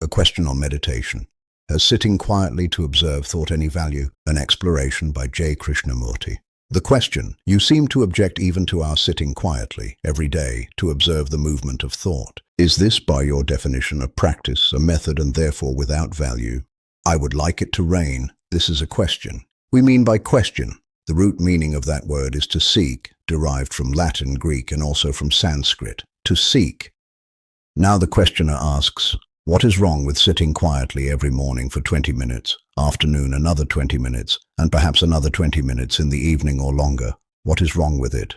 A question on meditation. Has sitting quietly to observe thought any value? An exploration by Krishnamurti. The question, you seem to object even to our sitting quietly, every day, to observe the movement of thought. Is this, by your definition, a practice, a method, and therefore without value? I would like it to rain. This is a question. We mean by question. The root meaning of that word is to seek, derived from Latin, Greek, and also from Sanskrit. To seek. Now the questioner asks, what is wrong with sitting quietly every morning for 20 minutes, afternoon another 20 minutes, and perhaps another 20 minutes in the evening or longer? What is wrong with it?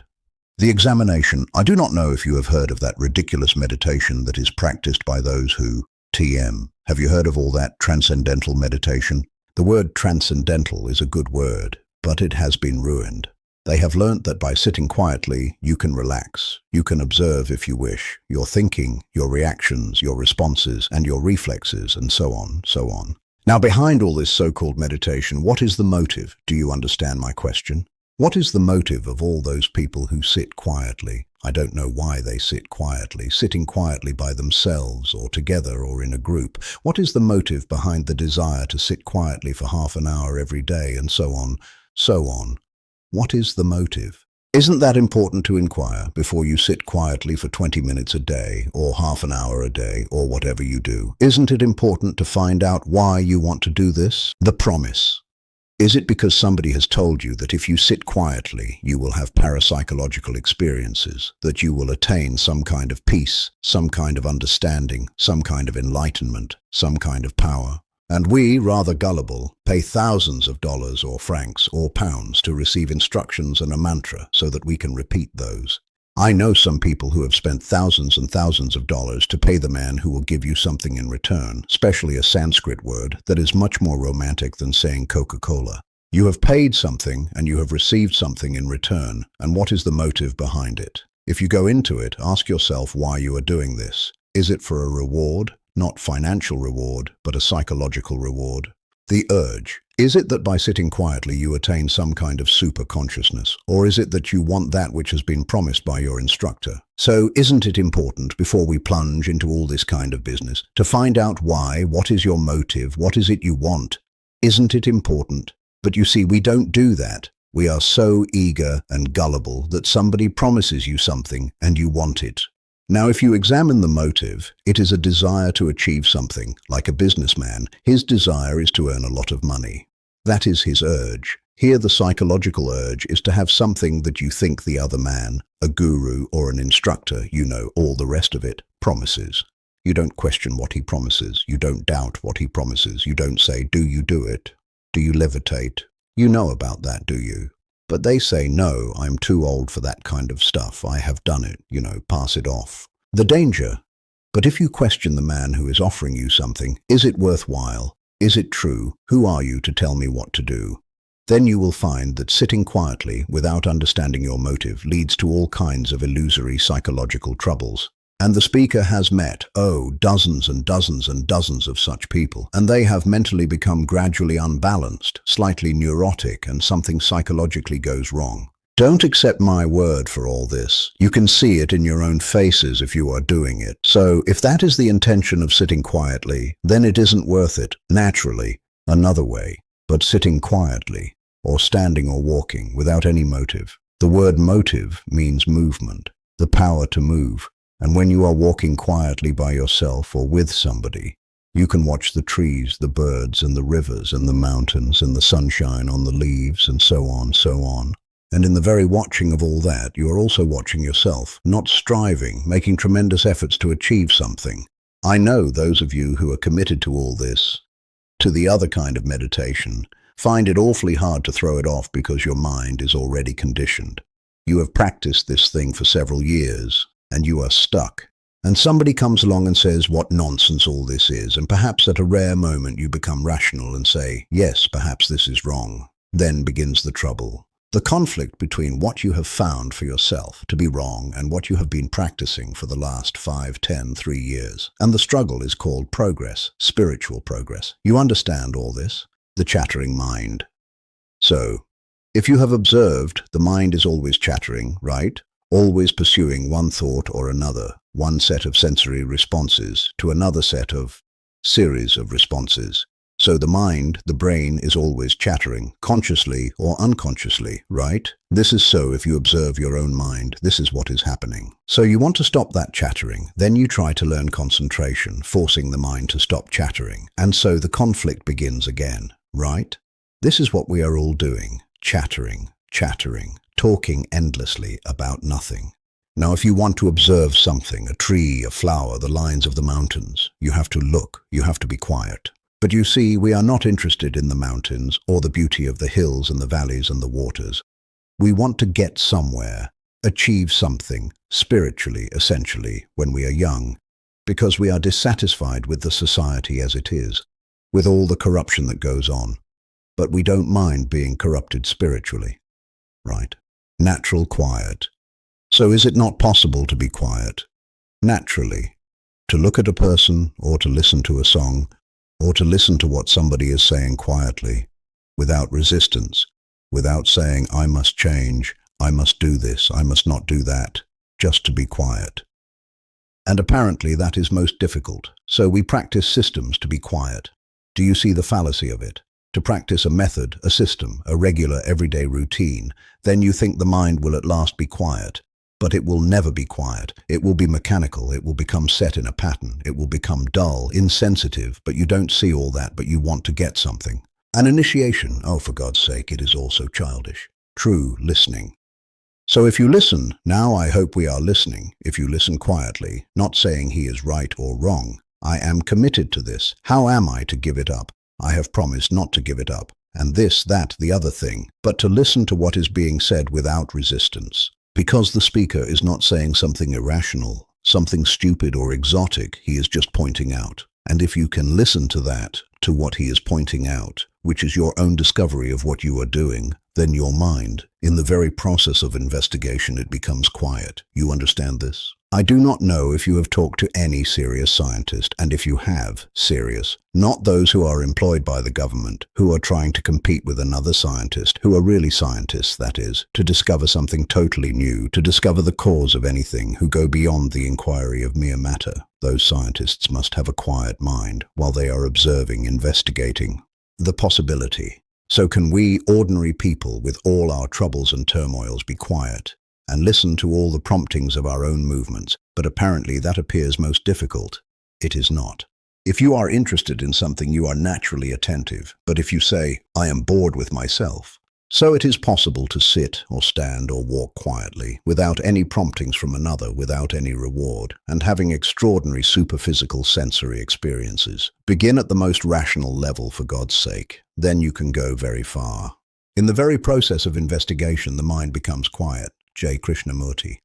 The examination. I do not know if you have heard of that ridiculous meditation that is practiced by those who TM. Have you heard of all that transcendental meditation? The word transcendental is a good word, but it has been ruined. They have learnt that by sitting quietly, you can relax. You can observe, if you wish, your thinking, your reactions, your responses, and your reflexes, and so on, so on. Now, behind all this so-called meditation, what is the motive? Do you understand my question? What is the motive of all those people who sit quietly? I don't know why they sit quietly, sitting quietly by themselves, or together, or in a group. What is the motive behind the desire to sit quietly for half an hour every day, and so on, so on? What is the motive? Isn't that important to inquire before you sit quietly for 20 minutes a day, or half an hour a day, or whatever you do? Isn't it important to find out why you want to do this? The promise. Is it because somebody has told you that if you sit quietly, you will have parapsychological experiences, that you will attain some kind of peace, some kind of understanding, some kind of enlightenment, some kind of power? And we, rather gullible, pay thousands of dollars or francs or pounds to receive instructions and a mantra so that we can repeat those. I know some people who have spent thousands and thousands of dollars to pay the man who will give you something in return, especially a Sanskrit word that is much more romantic than saying Coca-Cola. You have paid something and you have received something in return, and what is the motive behind it? If you go into it, ask yourself why you are doing this. Is it for a reward? Not financial reward, but a psychological reward. The urge. Is it that by sitting quietly you attain some kind of super consciousness, or is it that you want that which has been promised by your instructor? So isn't it important, before we plunge into all this kind of business, to find out why, what is your motive, what is it you want? Isn't it important? But you see, we don't do that. We are so eager and gullible that somebody promises you something and you want it. Now, if you examine the motive, it is a desire to achieve something. Like a businessman, his desire is to earn a lot of money. That is his urge. Here, the psychological urge is to have something that you think the other man, a guru or an instructor, you know, all the rest of it, promises. You don't question what he promises. You don't doubt what he promises. You don't say, do you do it? Do you levitate? You know about that, do you? But they say, no, I'm too old for that kind of stuff. I have done it, you know, pass it off. The danger. But if you question the man who is offering you something, is it worthwhile? Is it true? Who are you to tell me what to do? Then you will find that sitting quietly, without understanding your motive, leads to all kinds of illusory psychological troubles. And the speaker has met, dozens and dozens and dozens of such people, and they have mentally become gradually unbalanced, slightly neurotic, and something psychologically goes wrong. Don't accept my word for all this. You can see it in your own faces if you are doing it. So, if that is the intention of sitting quietly, then it isn't worth it. Naturally, another way, but sitting quietly, or standing or walking, without any motive. The word motive means movement, the power to move. And when you are walking quietly by yourself or with somebody, you can watch the trees, the birds, and the rivers, and the mountains, and the sunshine on the leaves, and so on, so on. And in the very watching of all that, you are also watching yourself, not striving, making tremendous efforts to achieve something. I know those of you who are committed to all this, to the other kind of meditation, find it awfully hard to throw it off because your mind is already conditioned. You have practiced this thing for several years, and you are stuck. And somebody comes along and says what nonsense all this is, and perhaps at a rare moment you become rational and say, yes, perhaps this is wrong. Then begins the trouble. The conflict between what you have found for yourself to be wrong and what you have been practicing for the last 5, 10, 3 years. And the struggle is called progress, spiritual progress. You understand all this? The chattering mind. So, if you have observed, the mind is always chattering, right? Always pursuing one thought or another, one set of sensory responses to another set of series of responses. So the mind, the brain, is always chattering, consciously or unconsciously, right? This is so if you observe your own mind, this is what is happening. So you want to stop that chattering, then you try to learn concentration, forcing the mind to stop chattering. And so the conflict begins again, right? This is what we are all doing, chattering, talking endlessly about nothing. Now, if you want to observe something, a tree, a flower, the lines of the mountains, you have to look, you have to be quiet. But you see, we are not interested in the mountains or the beauty of the hills and the valleys and the waters. We want to get somewhere, achieve something, spiritually, essentially, when we are young, because we are dissatisfied with the society as it is, with all the corruption that goes on. But we don't mind being corrupted spiritually, right? Natural quiet. So is it not possible to be quiet? Naturally. To look at a person, or to listen to a song, or to listen to what somebody is saying quietly, without resistance, without saying, I must change, I must do this, I must not do that, just to be quiet. And apparently that is most difficult, so we practice systems to be quiet. Do you see the fallacy of it? To practice a method, a system, a regular everyday routine, then you think the mind will at last be quiet. But it will never be quiet. It will be mechanical. It will become set in a pattern. It will become dull, insensitive, but you don't see all that, but you want to get something. An initiation, oh, for God's sake, it is also childish. True listening. So if you listen, now I hope we are listening, if you listen quietly, not saying he is right or wrong. I am committed to this. How am I to give it up? I have promised not to give it up. And this, that, the other thing, but to listen to what is being said without resistance. Because the speaker is not saying something irrational, something stupid or exotic, he is just pointing out. And if you can listen to that, to what he is pointing out, which is your own discovery of what you are doing, then your mind, in the very process of investigation, it becomes quiet. You understand this? I do not know if you have talked to any serious scientist, and if you have, serious, not those who are employed by the government, who are trying to compete with another scientist, who are really scientists, that is, to discover something totally new, to discover the cause of anything, who go beyond the inquiry of mere matter. Those scientists must have a quiet mind while they are observing, investigating the possibility. So can we, ordinary people, with all our troubles and turmoils, be quiet and listen to all the promptings of our own movements? But apparently that appears most difficult. It is not. If you are interested in something, you are naturally attentive. But if you say, I am bored with myself, so it is possible to sit or stand or walk quietly, without any promptings from another, without any reward, and having extraordinary superphysical sensory experiences. Begin at the most rational level, for God's sake. Then you can go very far. In the very process of investigation, the mind becomes quiet. J. Krishnamurti.